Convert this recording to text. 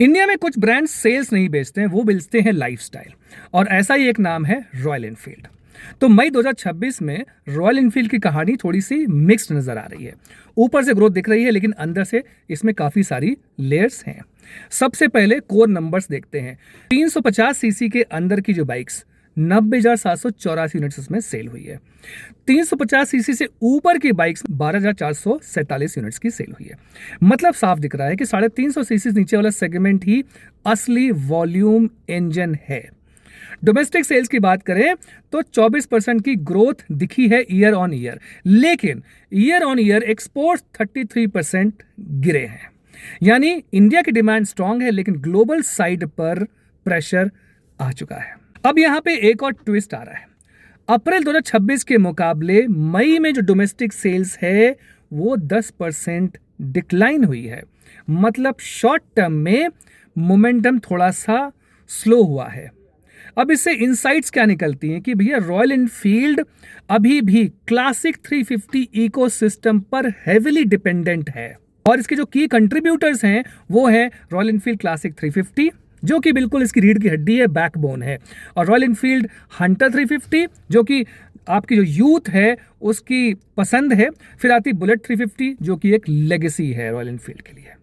India में कुछ brands sales नहीं बेचते हैं, वो बेचते हैं लाइफस्टाइल, और ऐसा ही एक नाम है रॉयल एनफील्ड। तो मई 2026 में रॉयल एनफील्ड की कहानी थोड़ी सी मिक्स्ड नजर आ रही है। ऊपर से ग्रोथ दिख रही है, लेकिन अंदर से इसमें काफी सारी लेयर्स हैं। सबसे पहले कोर नंबर्स देखते हैं। 350 सीसी के अंदर की जो बाइक्स 90,784 यूनिट्स इसमें सेल हुई है। 350 सीसी से ऊपर की बाइक्स 12,447 यूनिट्स की सेल हुई है। मतलब साफ दिख रहा है कि 350 सीसी नीचे वाला सेगमेंट ही असली वॉल्यूम इंजन है। डोमेस्टिक सेल्स की बात करें तो 24% की ग्रोथ दिखी है ईयर ऑन ईयर, लेकिन ईयर ऑन ईयर एक्सपोर्ट्स 33% गिरे हैं। यानी इंडिया की डिमांड स्ट्रांग है, लेकिन ग्लोबल साइड पर प्रेशर आ चुका है। अब यहां पे एक और ट्विस्ट आ रहा है। अप्रैल 2026 के मुकाबले मई में जो डोमेस्टिक सेल्स है वो 10% डिक्लाइन हुई है। मतलब शॉर्ट टर्म में मोमेंटम थोड़ा सा स्लो हुआ है। अब इससे इनसाइट्स क्या निकलती हैं कि भैया रॉयल एनफील्ड अभी भी क्लासिक 350 इकोसिस्टम पर हेविली डिपेंडेंट है, और इसके जो की कंट्रीब्यूटर्स हैं वो है रॉयल एनफील्ड क्लासिक 350, जो कि बिल्कुल इसकी रीढ़ की हड्डी है, बैकबोन है, और रॉयल एनफील्ड हंटर 350, जो कि आपकी जो यूथ है उसकी पसंद है। फिर आती बुलेट 350, जो कि एक लेगेसी है रॉयल एनफील्ड के लिए।